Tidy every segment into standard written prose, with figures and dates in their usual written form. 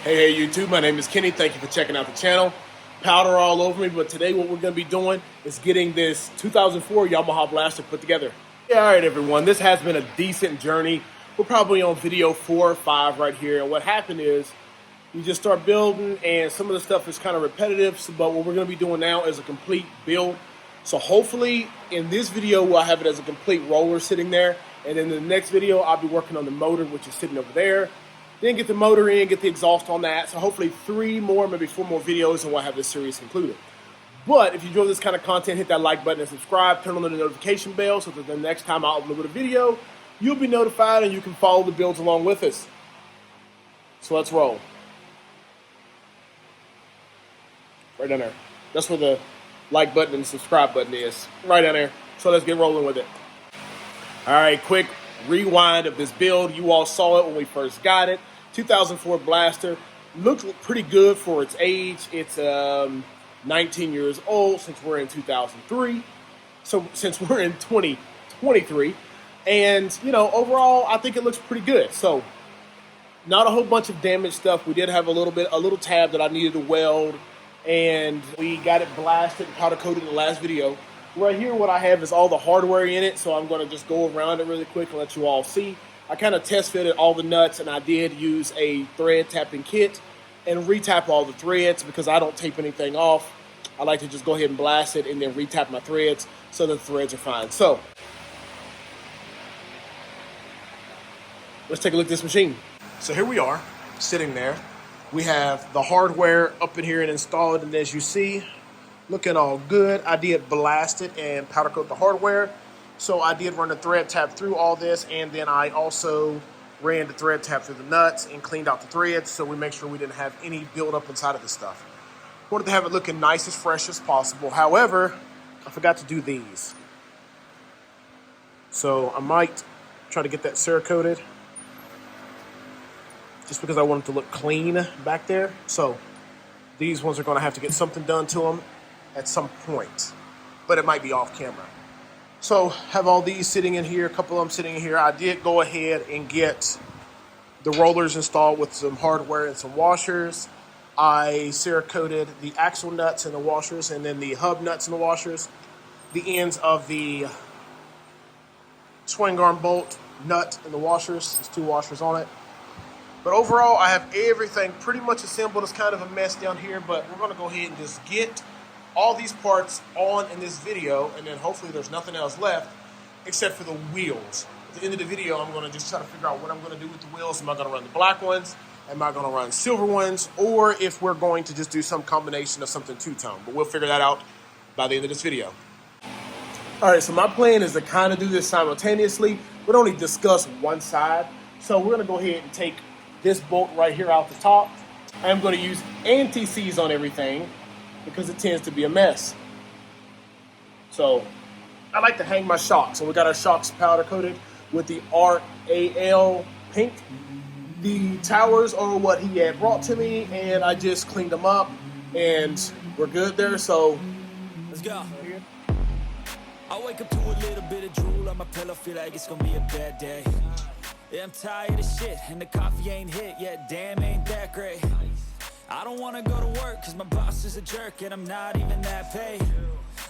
Hey YouTube, my name is Kenny. Thank you for checking out the channel. Powder all over me, but today what we're going to be doing is getting this 2004 Yamaha Blaster put together. Yeah, all right everyone, this has been a decent journey. We're probably on video 4 or 5 right here, and what happened is you just start building and some of the stuff is kind of repetitive, but what we're going to be doing now is a complete build. So hopefully in this video we'll have it as a complete roller sitting there, and in the next video I'll be working on the motor, which is sitting over there. Then get the motor in, get the exhaust on that. So hopefully 3 more, maybe 4 more videos, and we'll have this series concluded. But if you enjoy this kind of content, hit that like button and subscribe. Turn on the notification bell so that the next time I upload a video, you'll be notified and you can follow the builds along with us. So let's roll. Right down there. That's where the like button and subscribe button is. Right down there. So let's get rolling with it. All right, quick rewind of this build. You all saw it when we first got it. 2004 Blaster. Looks pretty good for its age. It's 19 years old since we're in 2003. So since we're in 2023. And, you know, overall, I think it looks pretty good. So not a whole bunch of damaged stuff. We did have a little tab that I needed to weld. And we got it blasted and powder coated in the last video. Right here, what I have is all the hardware in it, so I'm going to just go around it really quick and let you all see. I kind of test fitted all the nuts, and I did use a thread tapping kit and retap all the threads because I don't tape anything off. I like to just go ahead and blast it and then retap my threads so that the threads are fine. So let's take a look at this machine. So here we are, sitting there. We have the hardware up in here and installed, and as you see, looking all good. I did blast it and powder coat the hardware. So I did run the thread tap through all this, and then I also ran the thread tap through the nuts and cleaned out the threads so we make sure we didn't have any buildup inside of this stuff. Wanted to have it looking nice as fresh as possible. However, I forgot to do these. So I might try to get that Cerakoted just because I want it to look clean back there. So these ones are going to have to get something done to them at some point, but it might be off camera. So have all these sitting in here, a couple of them sitting in here. I did go ahead and get the rollers installed with some hardware and some washers. I Cerakoted the axle nuts and the washers, and then the hub nuts and the washers, the ends of the swing arm bolt nut and the washers. There's 2 washers on it. But overall, I have everything pretty much assembled. It's kind of a mess down here, but we're going to go ahead and just get all these parts on in this video, and then hopefully there's nothing else left except for the wheels. At the end of the video, I'm going to just try to figure out what I'm going to do with the wheels. Am I going to run the black ones? Am I going to run silver ones? Or if we're going to just do some combination of something two-tone. But we'll figure that out by the end of this video. All right, so my plan is to kind of do this simultaneously, but only discuss one side. So we're going to go ahead and take this bolt right here out the top. I'm going to use anti-seize on everything because it tends to be a mess. So I like to hang my shocks. So we got our shocks powder coated with the RAL pink. The towers are what he had brought to me, and I just cleaned them up, and we're good there. So let's go. I wake up to a little bit of drool on my pillow, feel like it's gonna be a bad day. Yeah, I'm tired of shit, and the coffee ain't hit yet. Damn, ain't that great. I don't wanna go to work, cause my boss is a jerk, and I'm not even that paid.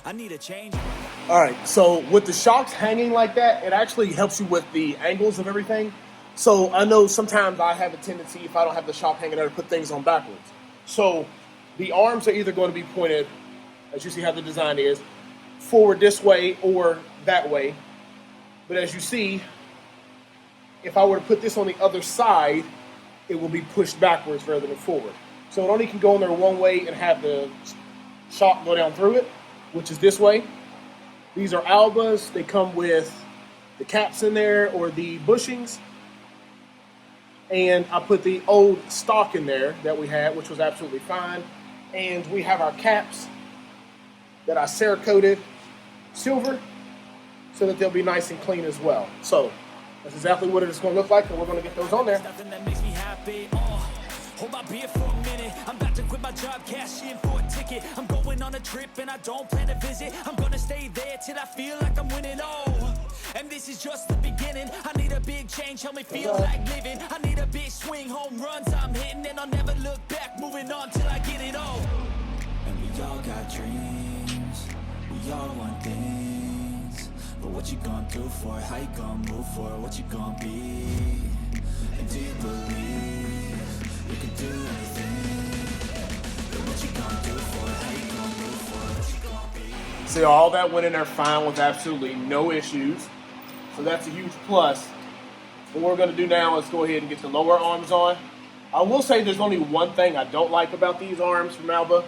I need a change. All right, so with the shocks hanging like that, it actually helps you with the angles of everything. So I know sometimes I have a tendency, if I don't have the shock hanging there, to put things on backwards. So the arms are either going to be pointed, as you see how the design is, forward this way or that way. But as you see, if I were to put this on the other side, it will be pushed backwards rather than forward. So it only can go in there one way and have the shock go down through it, which is this way. These are Albas. They come with the caps in there or the bushings. And I put the old stock in there that we had, which was absolutely fine. And we have our caps that I Cerakoted silver so that they'll be nice and clean as well. So that's exactly what it's going to look like, and we're going to get those on there. Nothing that makes me happy. Hold my beer for a minute. I'm about to quit my job, cash in for a ticket. I'm going on a trip and I don't plan to visit. I'm gonna stay there till I feel like I'm winning. Oh, And this is just the beginning. I need a big change, help me feel like living. I need a big swing, home runs I'm hitting, and I'll never look back, moving on till I get it all. And we all got dreams, we all want things, but what you gonna do for it? How you gonna move for it? What you gonna be? And do you believe you can do anything? But what you gonna do for it? How you gonna move for it? What you gonna be? See, all that went in there fine with absolutely no issues. So that's a huge plus. What we're going to do now is go ahead and get the lower arms on. I will say there's only one thing I don't like about these arms from Alba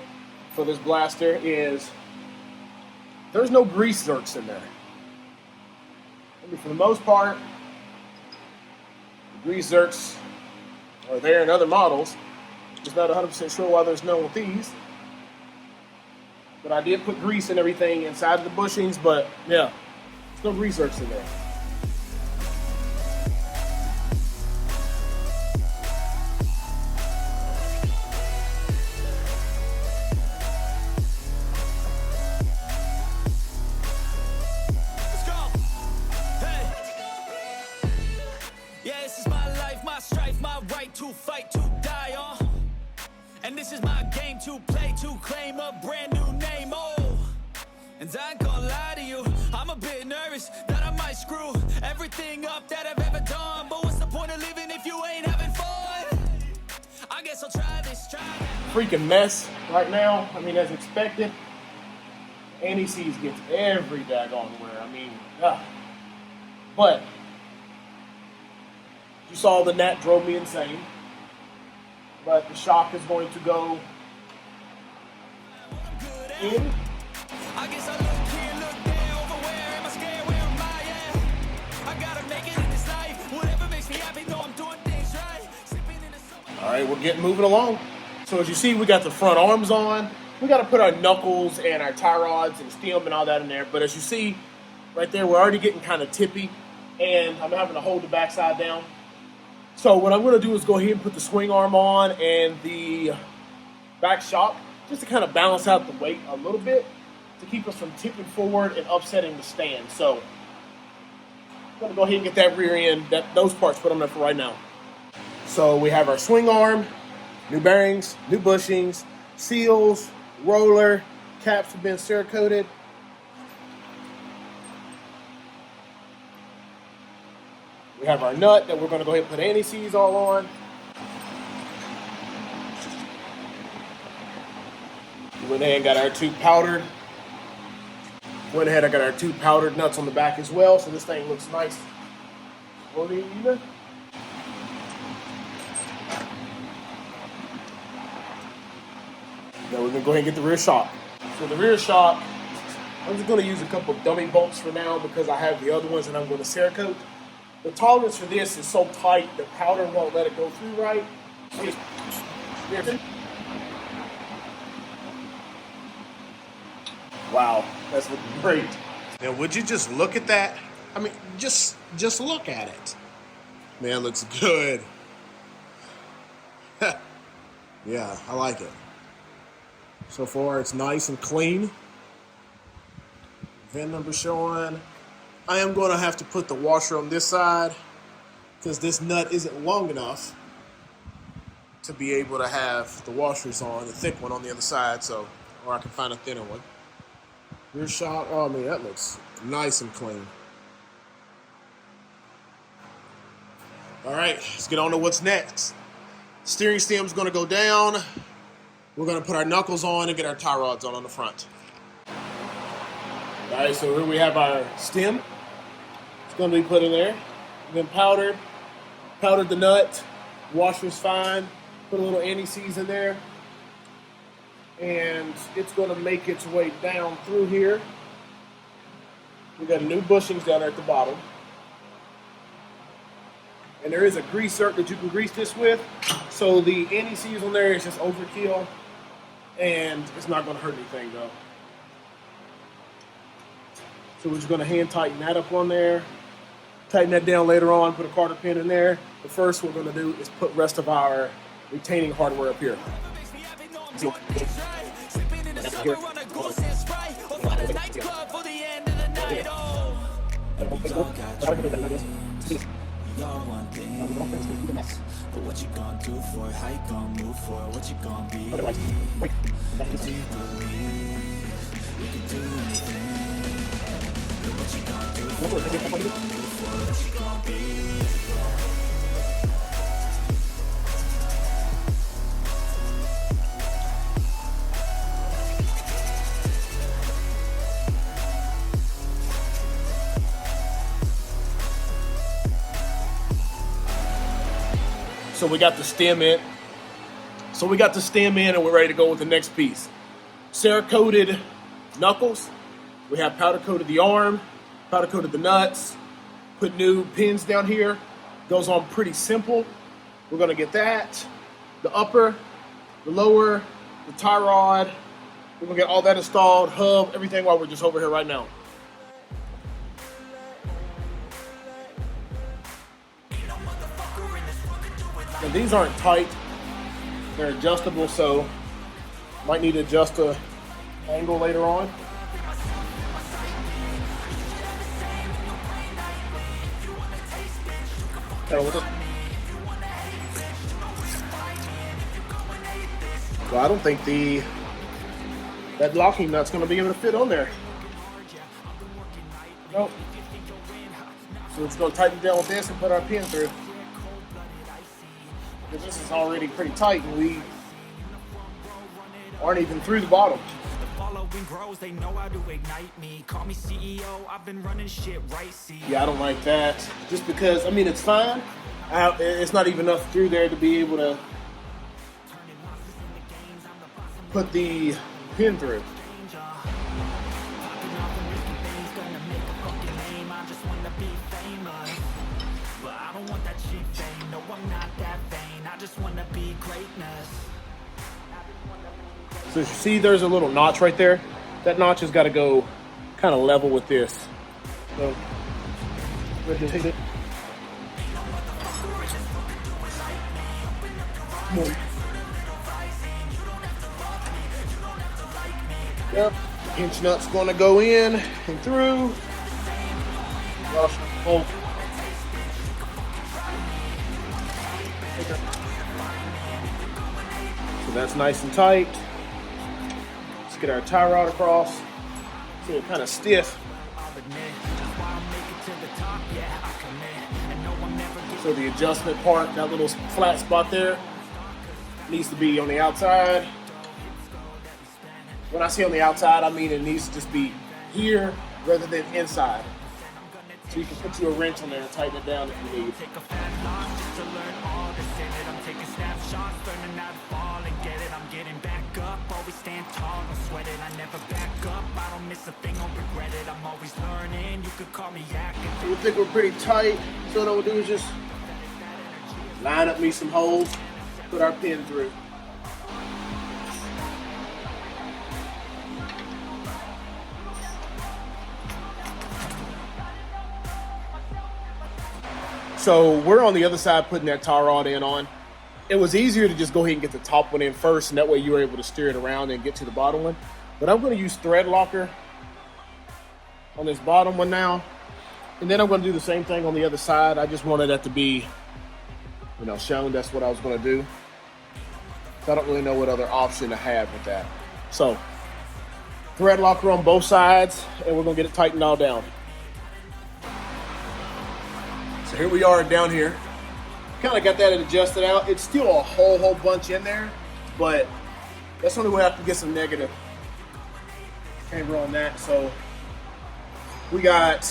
for this blaster is there's no grease zerks in there. I mean, for the most part, the grease zerks are there in other models. Just not 100% sure why there's none with these. But I did put grease and everything inside of the bushings, but yeah, there's no grease zerks in there. To fight, to die on. And this is my game to play, to claim a brand new name, oh. And I ain't gonna lie to you, I'm a bit nervous that I might screw everything up that I've ever done. But what's the point of living if you ain't having fun? I guess I'll try this, try that. Freaking mess right now. I mean, as expected, NECs gets every daggone wear. I mean, but you saw the net drove me insane. But the shock is going to go in. I guess I look here, look there, over where am I scared, where am I at? I gotta make it in this life, whatever makes me happy, know I'm doing things right. All right, we're getting moving along. So as you see, we got the front arms on. We got to put our knuckles and our tie rods and stem and all that in there. But as you see right there, we're already getting kind of tippy, and I'm having to hold the backside down. So what I'm going to do is go ahead and put the swing arm on and the back shock just to kind of balance out the weight a little bit to keep us from tipping forward and upsetting the stand. So I'm going to go ahead and get that rear end, those parts put on there for right now. So we have our swing arm, new bearings, new bushings, seals, roller, caps have been Cerakoted. We have our nut that we're going to go ahead and put anti-seize all on. We went ahead and got our two powdered. Went ahead and got our two powdered nuts on the back as well, so this thing looks nice. Now we're going to go ahead and get the rear shock. So the rear shock, I'm just going to use a couple of dummy bolts for now because I have the other ones that I'm going to Cerakote. The tolerance for this is so tight, the powder won't let it go through right. Wow, that's looking great. Now, would you just look at that? I mean, just look at it. Man, it looks good. Yeah, I like it. So far, it's nice and clean. VIN number showing. I am going to have to put the washer on this side because this nut isn't long enough to be able to have the washers on, the thick one on the other side, so, or I can find a thinner one. Rear shock, oh man, that looks nice and clean. All right, let's get on to what's next. Steering stem's going to go down. We're going to put our knuckles on and get our tie rods on the front. All right, so here we have our stem. It's going to be put in there. Then powdered the nut. Washer's fine. Put a little anti-seize in there. And it's going to make its way down through here. We got new bushings down there at the bottom. And there is a grease zerk that you can grease this with. So the anti-seize on there is just overkill. And it's not going to hurt anything though. So we're just going to hand tighten that up on there. Tighten that down later on, put a quarter pin in there. The first what we're going to do is put rest of our retaining hardware up here. and we all got dreams. We all want things, but what you gonna do for it? How you gonna move for it? What you gonna be? And do you believe you can do anything? But what you gonna do for it? How you gonna move for it? What you gonna be? So we got the stem in. And we're ready to go with the next piece. Cerakoted knuckles. We have powder coated the arm, powder coated the nuts, put new pins down here. Goes on pretty simple. We're gonna get that. The upper, the lower, the tie rod. We're gonna get all that installed, hub, everything while we're just over here right now. And these aren't tight, they're adjustable, so might need to adjust the angle later on. Well, I don't think that locking nut's going to be able to fit on there. Nope. So it's going to tighten down with this and put our pin through. Because this is already pretty tight and we aren't even through the bottom. They know how to ignite me. Call me CEO, I've been running shit right, see. Yeah, I don't like that. Just because, I mean, it's fine. It's not even enough through there to be able to put the pin through. So you see there's a little notch right there. That notch has got to go kind of level with this. So we'll just take it. Yep. Hinge nut's going to go in and through. So that's nice and tight. Let's get our tie rod across. See, it's kind of stiff. So the adjustment part, that little flat spot there, needs to be on the outside. When I say on the outside, I mean it needs to just be here rather than inside. So you can put you a wrench on there and tighten it down if you need. So we think we're pretty tight. So what we'll do is just line up me some holes, put our pin through. So we're on the other side putting that tie rod in on. It was easier to just go ahead and get the top one in first, and that way you were able to steer it around and get to the bottom one. But I'm going to use thread locker on this bottom one now. And then I'm going to do the same thing on the other side. I just wanted that to be, shown. That's what I was going to do. So I don't really know what other option to have with that. So thread locker on both sides, and we're going to get it tightened all down. So here we are down here. Kind of got that adjusted out. It's still a whole bunch in there, but that's the only way I can get some negative camber on that. So we got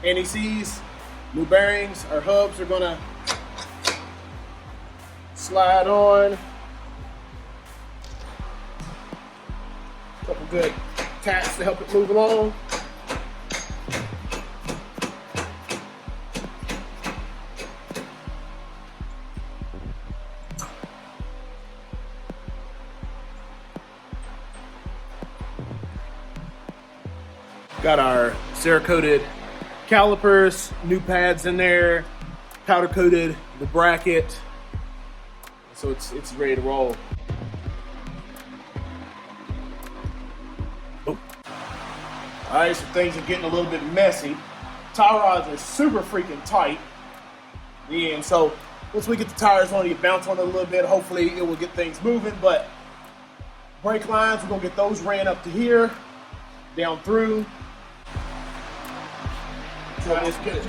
NECs, new bearings. Our hubs are gonna slide on. Couple good taps to help it move along. Got our Cerakoted calipers, new pads in there, powder coated the bracket, so it's ready to roll. Oh. All right, so things are getting a little bit messy. Tie rods are super freaking tight. Yeah, and so once we get the tires on, you bounce on it a little bit. Hopefully it will get things moving. But brake lines, we're gonna get those ran up to here, down through. So this good.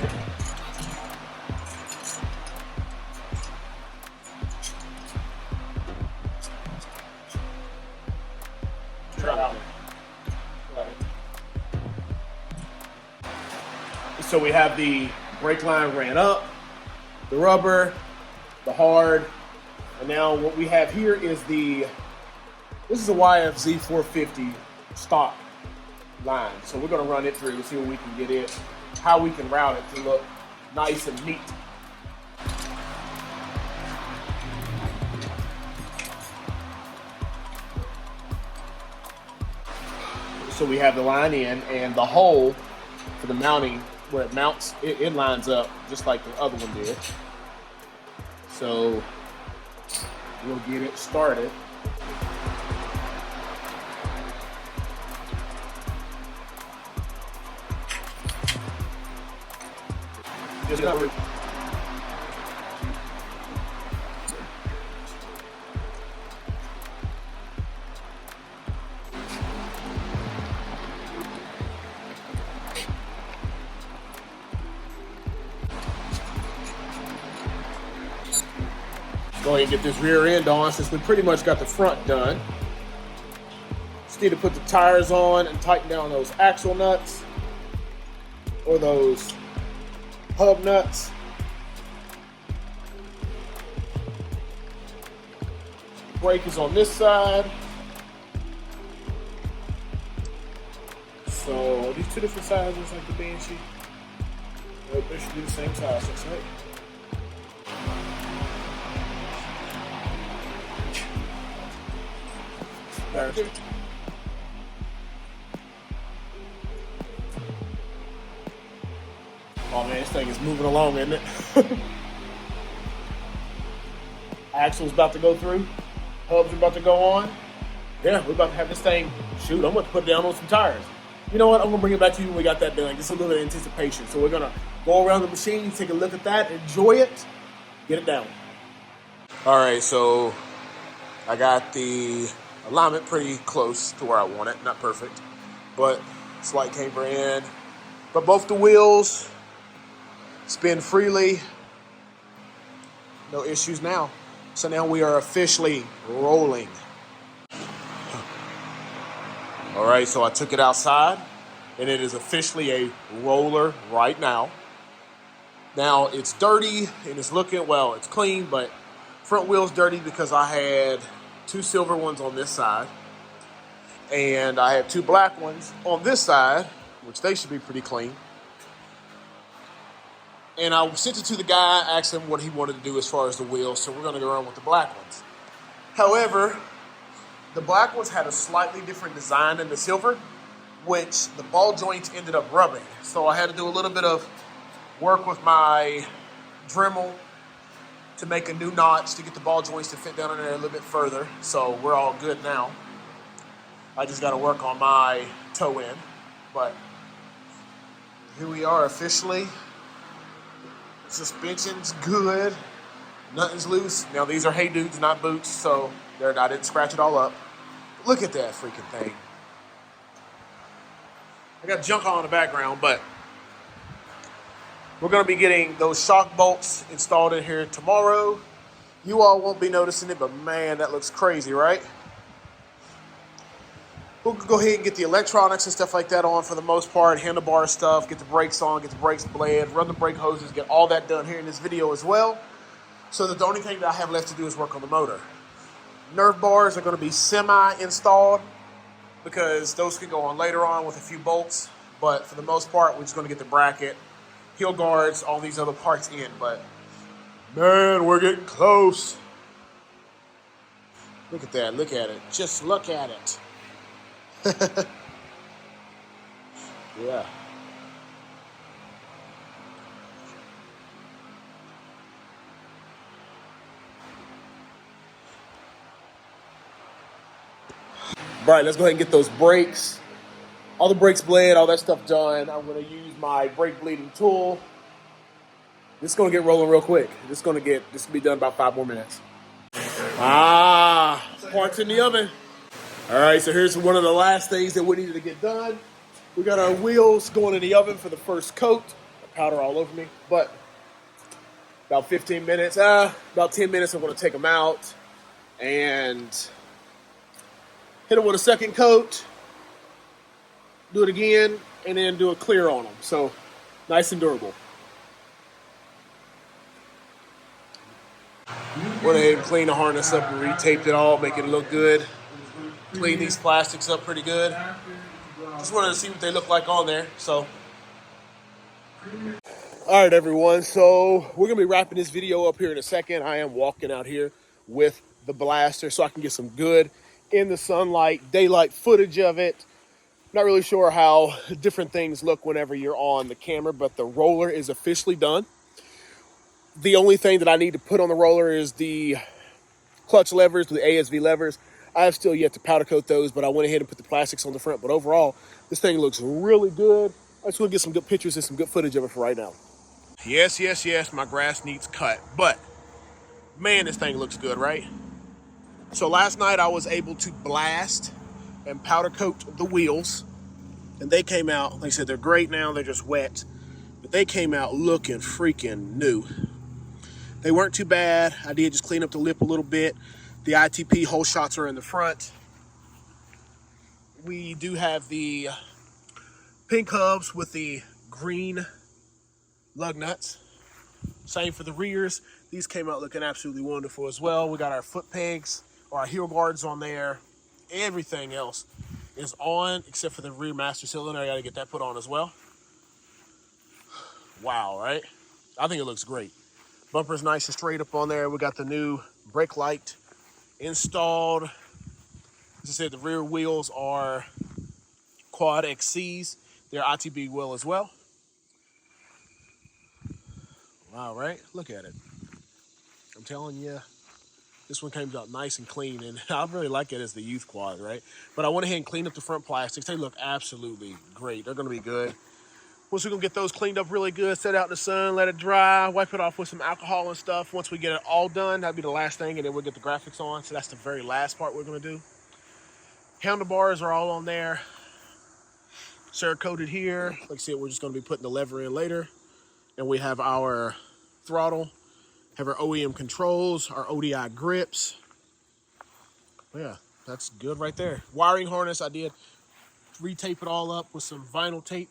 So we have the brake line ran up, the rubber, the hard, and now what we have here is this is a YFZ 450 stock line. So we're gonna run it through and see what we can get it, how we can route it to look nice and neat. So we have the line in and the hole for the mounting, where it mounts, it lines up just like the other one did. So we'll get it started. Just cover. Go ahead and get this rear end on since we pretty much got the front done. Just need to put the tires on and tighten down those axle nuts or those hub nuts. Brake is on this side. So these two different sizes like the Banshee. Nope, they should be the same size, looks like. Oh man, this thing is moving along, isn't it? Axle's about to go through. Hubs are about to go on. Yeah, we're about to have this thing. Shoot, I'm going to put it down on some tires. You know what? I'm going to bring it back to you when we got that done. Just a little bit of anticipation. So we're going to go around the machine, take a look at that, enjoy it, get it down. All right, so I got the alignment pretty close to where I want it. Not perfect, but slight camber in. But both the wheels spin freely. No issues now. So now we are officially rolling. All right, so I took it outside, and it is officially a roller right now. Now, it's dirty, and it's looking, well, it's clean, but front wheel's dirty because I had two silver ones on this side, and I have two black ones on this side, which they should be pretty clean. And I sent it to the guy, asked him what he wanted to do as far as the wheels, so we're going to go around with the black ones. However, the black ones had a slightly different design than the silver, which the ball joints ended up rubbing. So I had to do a little bit of work with my Dremel to make a new notch to get the ball joints to fit down in there a little bit further. So we're all good now. I just got to work on my toe end. But here we are officially. Suspension's good. Nothing's loose. Now these are Hey Dudes, not boots, so I didn't scratch it all up. Look at that freaking thing. I got junk on in the background, but we're going to be getting those shock bolts installed in here tomorrow. You all won't be noticing it, but man, that looks crazy, right? We'll go ahead and get the electronics and stuff like that on for the most part, handlebar stuff, get the brakes on, get the brakes bled, run the brake hoses, get all that done here in this video as well. So the only thing that I have left to do is work on the motor. Nerve bars are going to be semi-installed because those can go on later on with a few bolts. But for the most part, we're just going to get the bracket, heel guards, all these other parts in. But man, we're getting close. Look at that. Look at it. Just look at it. Yeah. All right, let's go ahead and get those brakes All the brakes bled, all that stuff done. I'm gonna use my brake bleeding tool. This is gonna get rolling real quick. This will be done about 5 more minutes. Parts in the oven. All right, so here's one of the last things that we needed to get done. We got our wheels going in the oven for the first coat. Powder all over me, but about 15 minutes, about 10 minutes, I'm gonna take them out and hit them with a second coat, do it again, and then do a clear on them. So nice and durable. Went ahead and cleaned the harness up and retaped it all, make it look good. Clean these plastics up pretty good. Just wanted to see what they look like on there. So, all right, everyone. So we're gonna be wrapping this video up here in a second. I am walking out here with the blaster so I can get some good in the sunlight, daylight footage of it. Not really sure how different things look whenever you're on the camera, but the roller is officially done. The only thing that I need to put on the roller is the clutch levers, the ASV levers. I have still yet to powder coat those, but I went ahead and put the plastics on the front. But overall, this thing looks really good. I just want to get some good pictures and some good footage of it for right now. Yes, my grass needs cut, but man, this thing looks good, right? So last night I was able to blast and powder coat the wheels, and they came out, like I said, they're great now, they're just wet, but they came out looking freaking new. They weren't too bad. I did just clean up the lip a little bit. The ITP hole shots are in the front. We do have the pink hubs with the green lug nuts. Same for the rears. These came out looking absolutely wonderful as well. We got our foot pegs, or our heel guards on there. Everything else is on except for the rear master cylinder. I got to get that put on as well. Wow, right? I think it looks great. Bumper's nice and straight up on there. We got the new brake light installed. As I said, the rear wheels are Quad XCs. They're ITB wheel as well. Wow, right? Look at it. I'm telling you, this one came out nice and clean, and I really like it as the youth quad, right? But I went ahead and cleaned up the front plastics. They look absolutely great. They're going to be good. Once we're going to get those cleaned up really good, set out in the sun, let it dry, wipe it off with some alcohol and stuff. Once we get it all done, that'll be the last thing, and then we'll get the graphics on. So that's the very last part we're going to do. Handlebars are all on there. Cerakoted here. Like I said, we're just going to be putting the lever in later. And we have our throttle, have our OEM controls, our ODI grips. Yeah, that's good right there. Wiring harness, I did retape it all up with some vinyl tape.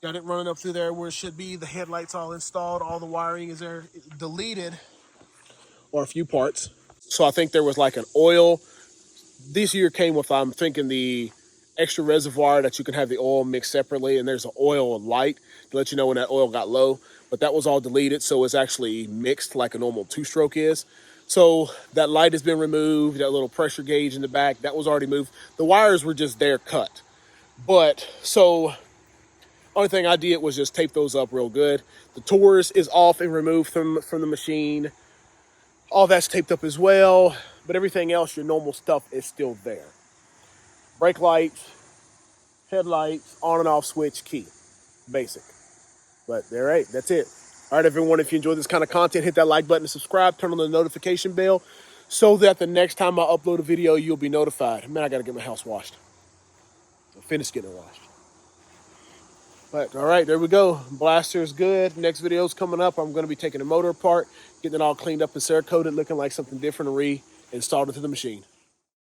Got it running up through there where it should be. The headlights all installed. All the wiring is there. It deleted, or a few parts. So I think there was like an oil. This year came with, I'm thinking, the extra reservoir that you can have the oil mixed separately. And there's an oil light to let you know when that oil got low. But that was all deleted. So it's actually mixed like a normal two-stroke is. So that light has been removed. That little pressure gauge in the back, that was already moved. The wires were just there cut. But so only thing I did was just tape those up real good. The Taurus is off and removed from the machine. All that's taped up as well, but everything else, your normal stuff, is still there. Brake lights, headlights, on and off switch, key. Basic. But all right, that's it. All right, everyone, if you enjoy this kind of content, hit that like button and subscribe. Turn on the notification bell so that the next time I upload a video, you'll be notified. Man, I got to get my house washed. I finished getting it washed. But all right, there we go. Blaster is good. Next video's coming up. I'm going to be taking the motor apart, getting it all cleaned up and Cerakoted, looking like something different, and reinstalled into the machine.